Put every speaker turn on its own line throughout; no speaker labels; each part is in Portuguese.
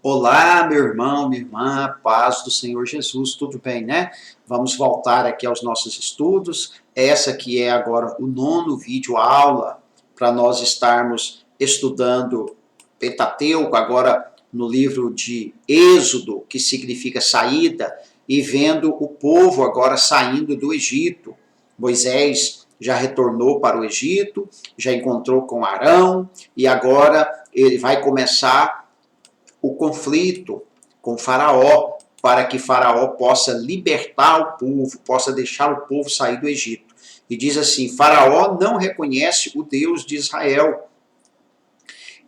Olá, meu irmão, minha irmã, paz do Senhor Jesus, tudo bem, né? Vamos voltar aqui aos nossos estudos. Essa que é agora o 9º vídeo aula para nós estarmos estudando Pentateuco, agora no livro de Êxodo, que significa saída, e vendo o povo agora saindo do Egito. Moisés já retornou para o Egito, já encontrou com Arão, e agora ele vai começar o conflito com Faraó, para que Faraó possa libertar o povo, possa deixar o povo sair do Egito. E diz assim, Faraó não reconhece o Deus de Israel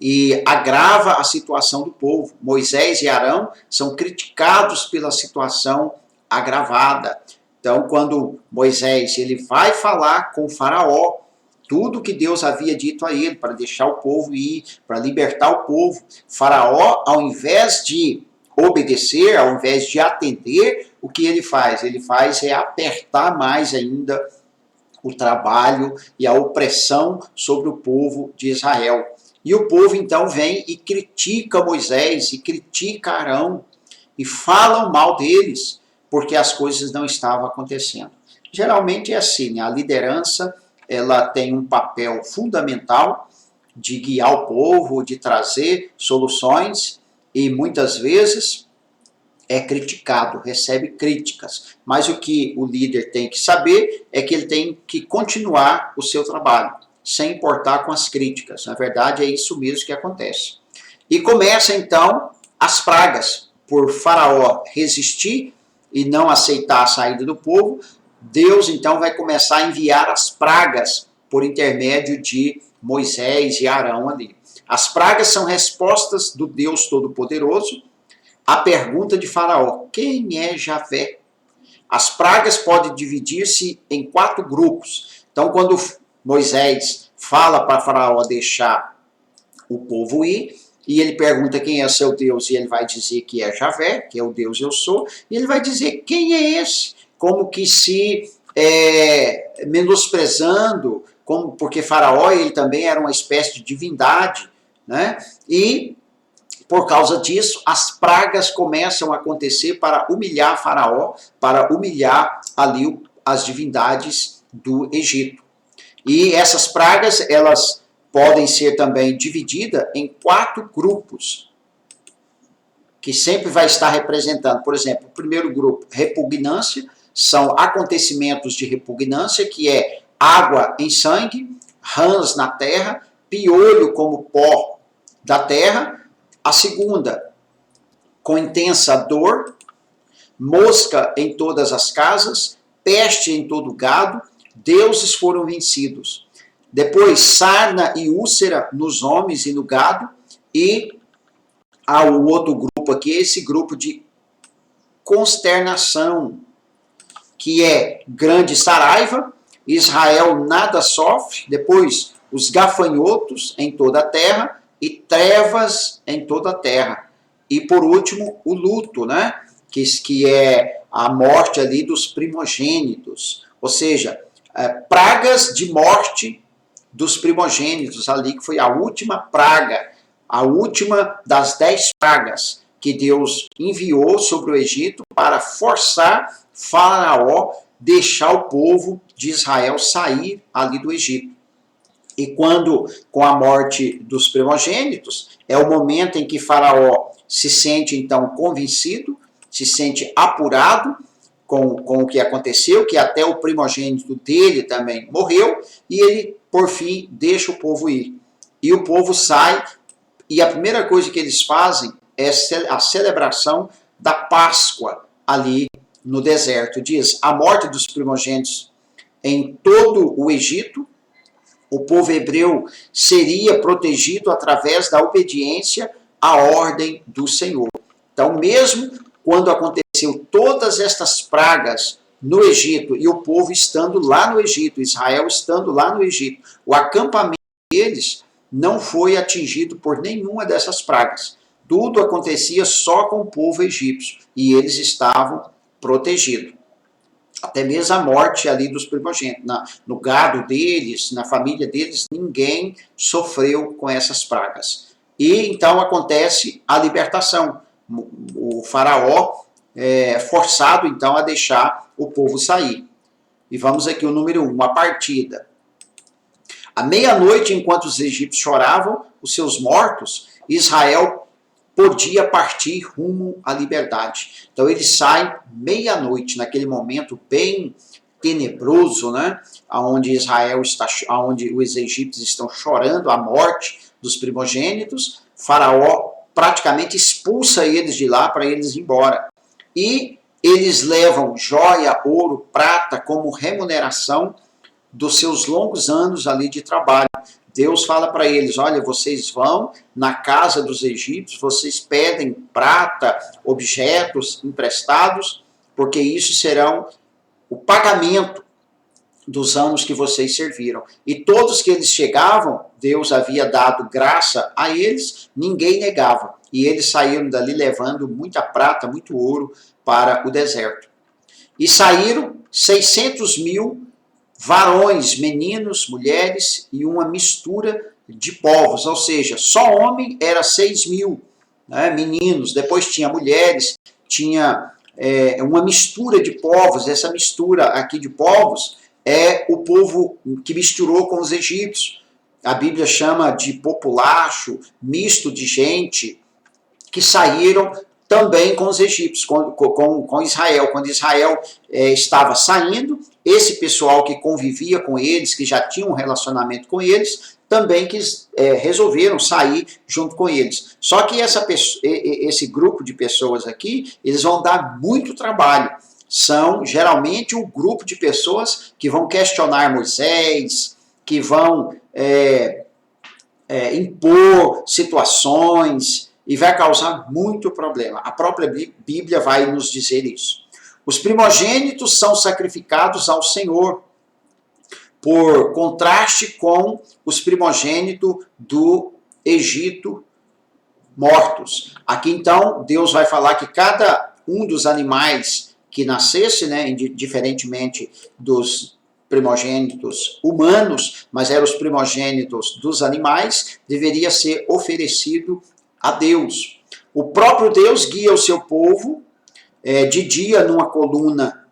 e agrava a situação do povo. Moisés e Arão são criticados pela situação agravada. Então, quando Moisés ele vai falar com Faraó, tudo que Deus havia dito a ele, para deixar o povo ir, para libertar o povo. Faraó, ao invés de obedecer, ao invés de atender, o que ele faz? Ele faz é apertar mais ainda o trabalho e a opressão sobre o povo de Israel. E o povo então vem e critica Moisés, e critica Arão, e falam mal deles, porque as coisas não estavam acontecendo. Geralmente é assim, né? A liderança ela tem um papel fundamental de guiar o povo, de trazer soluções, e muitas vezes é criticado, recebe críticas. Mas o que o líder tem que saber é que ele tem que continuar o seu trabalho, sem importar com as críticas. Na verdade, é isso mesmo que acontece. E começa então as pragas, por Faraó resistir e não aceitar a saída do povo. Deus então vai começar a enviar as pragas por intermédio de Moisés e Arão ali. As pragas são respostas do Deus Todo-Poderoso à pergunta de Faraó: quem é Javé? As pragas podem dividir-se em 4 grupos. Então, quando Moisés fala para Faraó deixar o povo ir, e ele pergunta quem é seu Deus, e ele vai dizer que é Javé, que é o Deus eu sou, e ele vai dizer quem é esse? Como que se menosprezando, porque Faraó ele também era uma espécie de divindade, né? E por causa disso, as pragas começam a acontecer para humilhar Faraó, para humilhar ali as divindades do Egito. E essas pragas, elas podem ser também divididas em 4 grupos, que sempre vai estar representando. Por exemplo, o primeiro grupo, repugnância, são acontecimentos de repugnância, que é água em sangue, rãs na terra, piolho como pó da terra. A segunda, com intensa dor, mosca em todas as casas, peste em todo o gado, deuses foram vencidos. Depois, sarna e úlcera nos homens e no gado, e há o outro grupo aqui, esse grupo de consternação, que é grande saraiva, Israel nada sofre, depois os gafanhotos em toda a terra e trevas em toda a terra. E por último, o luto, né? Que é a morte ali dos primogênitos, ou seja, pragas de morte dos primogênitos ali, que foi a última praga, a última das 10 pragas que Deus enviou sobre o Egito para forçar Faraó deixar o povo de Israel sair ali do Egito. E quando, com a morte dos primogênitos, é o momento em que Faraó se sente então convencido, se sente apurado com o que aconteceu, que até o primogênito dele também morreu, e ele, por fim, deixa o povo ir. E o povo sai, e a primeira coisa que eles fazem é a celebração da Páscoa ali no deserto. Diz, a morte dos primogênitos em todo o Egito, o povo hebreu seria protegido através da obediência à ordem do Senhor. Então, mesmo quando aconteceu todas estas pragas no Egito, e o povo estando lá no Egito, Israel estando lá no Egito, o acampamento deles não foi atingido por nenhuma dessas pragas. Tudo acontecia só com o povo egípcio, e eles estavam protegidos. Até mesmo a morte ali dos primogênitos. No gado deles, na família deles, ninguém sofreu com essas pragas. E então acontece a libertação. o faraó forçado então a deixar o povo sair. E vamos aqui o número 1, a partida. À meia-noite, enquanto os egípcios choravam os seus mortos, Israel podia partir rumo à liberdade. Então ele sai meia-noite, naquele momento bem tenebroso, né? Onde Israel está, onde os egípcios estão chorando a morte dos primogênitos. Faraó praticamente expulsa eles de lá para eles ir embora. E eles levam joia, ouro, prata como remuneração dos seus longos anos ali de trabalho. Deus fala para eles, olha, vocês vão na casa dos egípcios, vocês pedem prata, objetos emprestados, porque isso serão o pagamento dos anos que vocês serviram. E todos que eles chegavam, Deus havia dado graça a eles, ninguém negava. E eles saíram dali levando muita prata, muito ouro para o deserto. E saíram 600.000 varões, meninos, mulheres e uma mistura de povos, ou seja, só homem era 6.000, né, meninos, depois tinha mulheres, tinha uma mistura de povos. Essa mistura aqui de povos é o povo que misturou com os egípcios. A Bíblia chama de populacho, misto de gente, que saíram também com os egípcios, com Israel. Quando Israel estava saindo, esse pessoal que convivia com eles, que já tinha um relacionamento com eles, também resolveram sair junto com eles. Só que esse grupo de pessoas aqui, eles vão dar muito trabalho. São geralmente um grupo de pessoas que vão questionar Moisés, que vão impor situações, e vai causar muito problema. A própria Bíblia vai nos dizer isso. Os primogênitos são sacrificados ao Senhor, por contraste com os primogênitos do Egito mortos. Aqui então, Deus vai falar que cada um dos animais que nascesse, né, diferentemente dos primogênitos humanos, mas eram os primogênitos dos animais, deveria ser oferecido a Deus. O próprio Deus guia o seu povo de dia numa coluna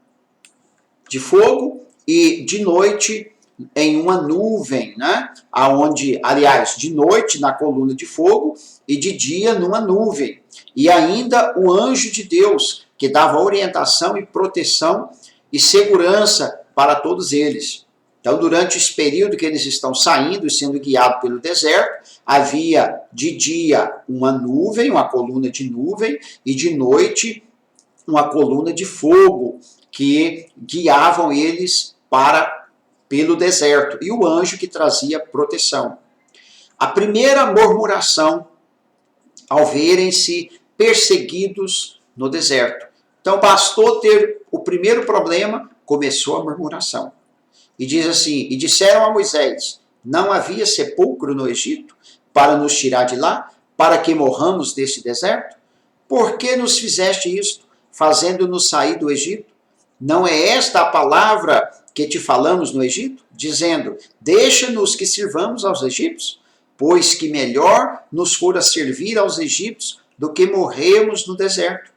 de fogo e de noite em uma nuvem, né? Aliás, de noite na coluna de fogo e de dia numa nuvem. E ainda o anjo de Deus, que dava orientação e proteção e segurança para todos eles. Então, durante esse período que eles estão saindo e sendo guiados pelo deserto, havia de dia uma nuvem, uma coluna de nuvem, e de noite uma coluna de fogo, que guiavam eles pelo deserto, e o anjo que trazia proteção. A primeira murmuração ao verem-se perseguidos no deserto. Então, bastou ter o primeiro problema, começou a murmuração. E diz assim, e disseram a Moisés, não havia sepulcro no Egito para nos tirar de lá, para que morramos deste deserto? Por que nos fizeste isto, fazendo-nos sair do Egito? Não é esta a palavra que te falamos no Egito, dizendo, deixa-nos que sirvamos aos egípcios, pois que melhor nos fora servir aos egípcios do que morrermos no deserto.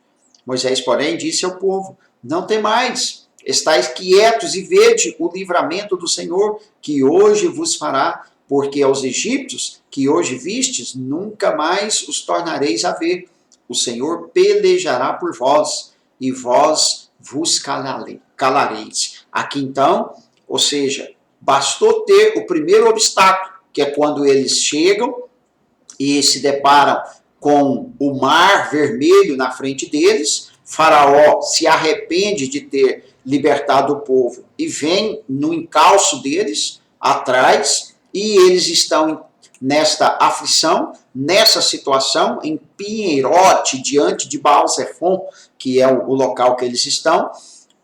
Moisés, porém, disse ao povo, não temais, estais quietos e vede o livramento do Senhor, que hoje vos fará, porque aos egípcios que hoje vistes, nunca mais os tornareis a ver. O Senhor pelejará por vós, e vós vos calareis. Aqui então, ou seja, bastou ter o primeiro obstáculo, que é quando eles chegam e se deparam com o mar vermelho na frente deles. Faraó se arrepende de ter libertado o povo e vem no encalço deles atrás, e eles estão nesta aflição, nessa situação, em Pinheirote, diante de Baal-Zephon, que é o local que eles estão,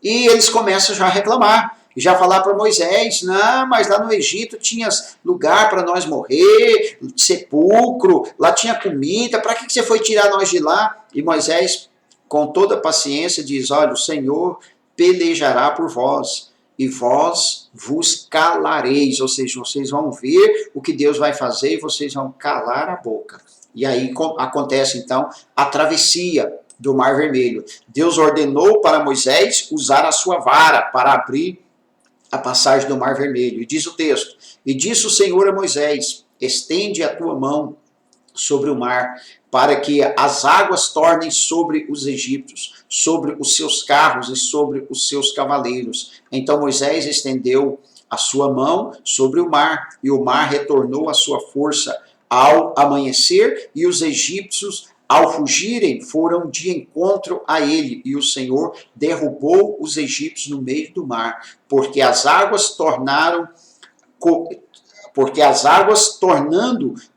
e eles começam já a reclamar, e já falar para Moisés, não, mas lá no Egito tinha lugar para nós morrer, sepulcro, lá tinha comida, para que você foi tirar nós de lá? E Moisés, com toda a paciência, diz, olha, o Senhor pelejará por vós, e vós vos calareis, ou seja, vocês vão ver o que Deus vai fazer e vocês vão calar a boca. E aí acontece então a travessia do Mar Vermelho. Deus ordenou para Moisés usar a sua vara para abrir a passagem do Mar Vermelho. E diz o texto: e disse o Senhor a Moisés: estende a tua mão sobre o mar, para que as águas tornem sobre os egípcios, sobre os seus carros e sobre os seus cavaleiros. Então Moisés estendeu a sua mão sobre o mar, e o mar retornou à sua força ao amanhecer, e os egípcios, ao fugirem, foram de encontro a ele, e o Senhor derrubou os egípcios no meio do mar, porque as águas tornando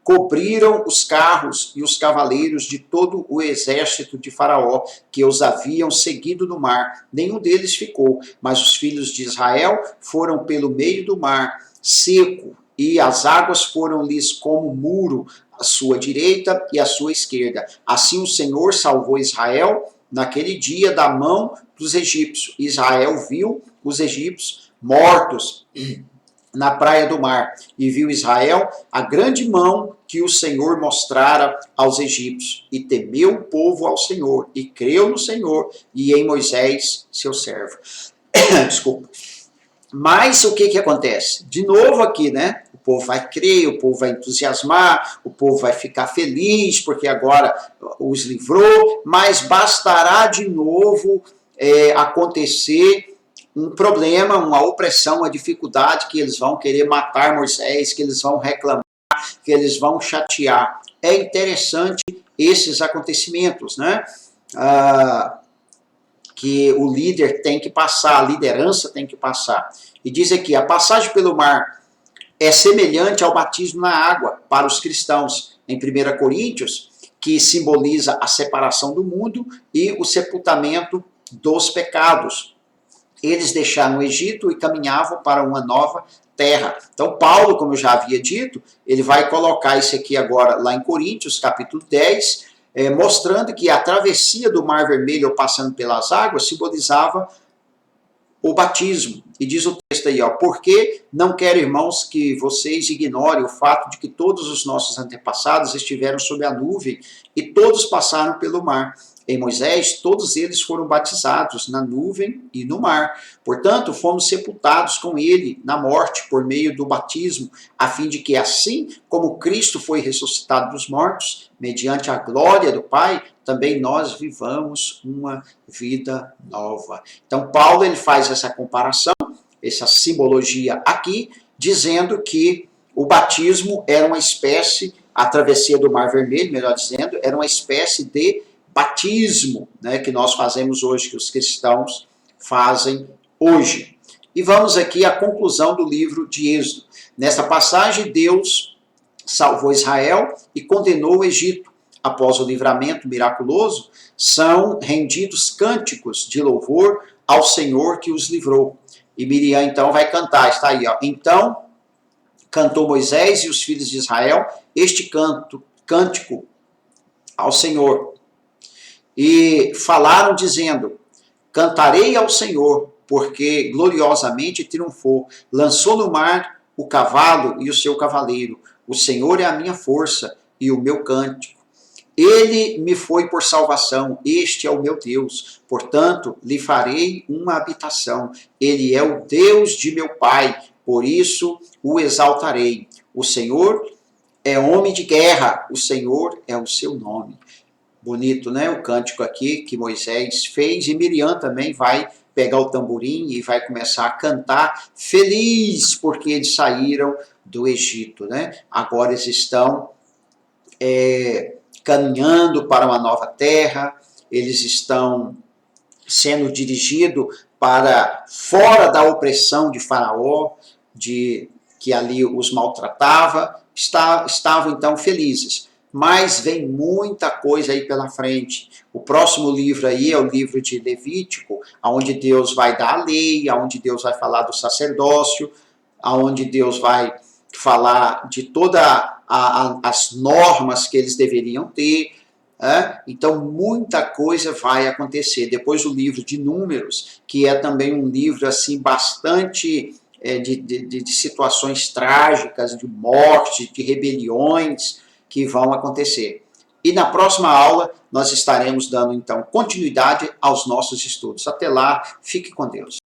cobriram os carros e os cavaleiros de todo o exército de Faraó, que os haviam seguido no mar. Nenhum deles ficou, mas os filhos de Israel foram pelo meio do mar seco, e as águas foram-lhes como muro à sua direita e à sua esquerda. Assim o Senhor salvou Israel naquele dia da mão dos egípcios. Israel viu os egípcios mortos na praia do mar, e viu Israel a grande mão que o Senhor mostrara aos egípcios, e temeu o povo ao Senhor, e creu no Senhor e em Moisés, seu servo. Desculpa. Mas o que acontece? De novo aqui, né? O povo vai crer, o povo vai entusiasmar, o povo vai ficar feliz, porque agora os livrou, mas bastará de novo acontecer um problema, uma opressão, uma dificuldade, que eles vão querer matar Moisés, que eles vão reclamar, que eles vão chatear. É interessante esses acontecimentos, né? Que o líder tem que passar, a liderança tem que passar. E diz aqui: a passagem pelo mar é semelhante ao batismo na água para os cristãos. Em 1 Coríntios, que simboliza a separação do mundo e o sepultamento dos pecados. Eles deixaram o Egito e caminhavam para uma nova terra. Então Paulo, como eu já havia dito, ele vai colocar isso aqui agora lá em Coríntios, capítulo 10, mostrando que a travessia do Mar Vermelho, ou passando pelas águas, simbolizava o batismo. E diz o texto aí, ó: porque não quero, irmãos, que vocês ignorem o fato de que todos os nossos antepassados estiveram sob a nuvem e todos passaram pelo mar. Em Moisés, todos eles foram batizados na nuvem e no mar. Portanto, fomos sepultados com ele na morte por meio do batismo, a fim de que, assim como Cristo foi ressuscitado dos mortos, mediante a glória do Pai, também nós vivamos uma vida nova. Então, Paulo ele faz essa comparação, essa simbologia aqui, dizendo que o batismo era uma espécie, a travessia do Mar Vermelho, melhor dizendo, era uma espécie de batismo, né, que nós fazemos hoje, que os cristãos fazem hoje. E vamos aqui à conclusão do livro de Êxodo. Nessa passagem, Deus salvou Israel e condenou o Egito. Após o livramento miraculoso, são rendidos cânticos de louvor ao Senhor que os livrou. E Miriam então vai cantar, está aí, ó. Então cantou Moisés e os filhos de Israel este cântico ao Senhor. E falaram dizendo: cantarei ao Senhor, porque gloriosamente triunfou. Lançou no mar o cavalo e o seu cavaleiro. O Senhor é a minha força e o meu cântico. Ele me foi por salvação, este é o meu Deus. Portanto, lhe farei uma habitação. Ele é o Deus de meu pai, por isso o exaltarei. O Senhor é homem de guerra, o Senhor é o seu nome. Bonito, né? O cântico aqui que Moisés fez, e Miriam também vai pegar o tamborim e vai começar a cantar feliz porque eles saíram do Egito, né? Agora eles estão caminhando para uma nova terra, eles estão sendo dirigidos para fora da opressão de Faraó, que ali os maltratava, estavam então felizes. Mas vem muita coisa aí pela frente. O próximo livro aí é o livro de Levítico, onde Deus vai dar a lei, onde Deus vai falar do sacerdócio, onde Deus vai falar de todas as normas que eles deveriam ter. Então, muita coisa vai acontecer. Depois o livro de Números, que é também um livro assim bastante de situações trágicas, de morte, de rebeliões, que vão acontecer. E na próxima aula nós estaremos dando então continuidade aos nossos estudos. Até lá, fique com Deus.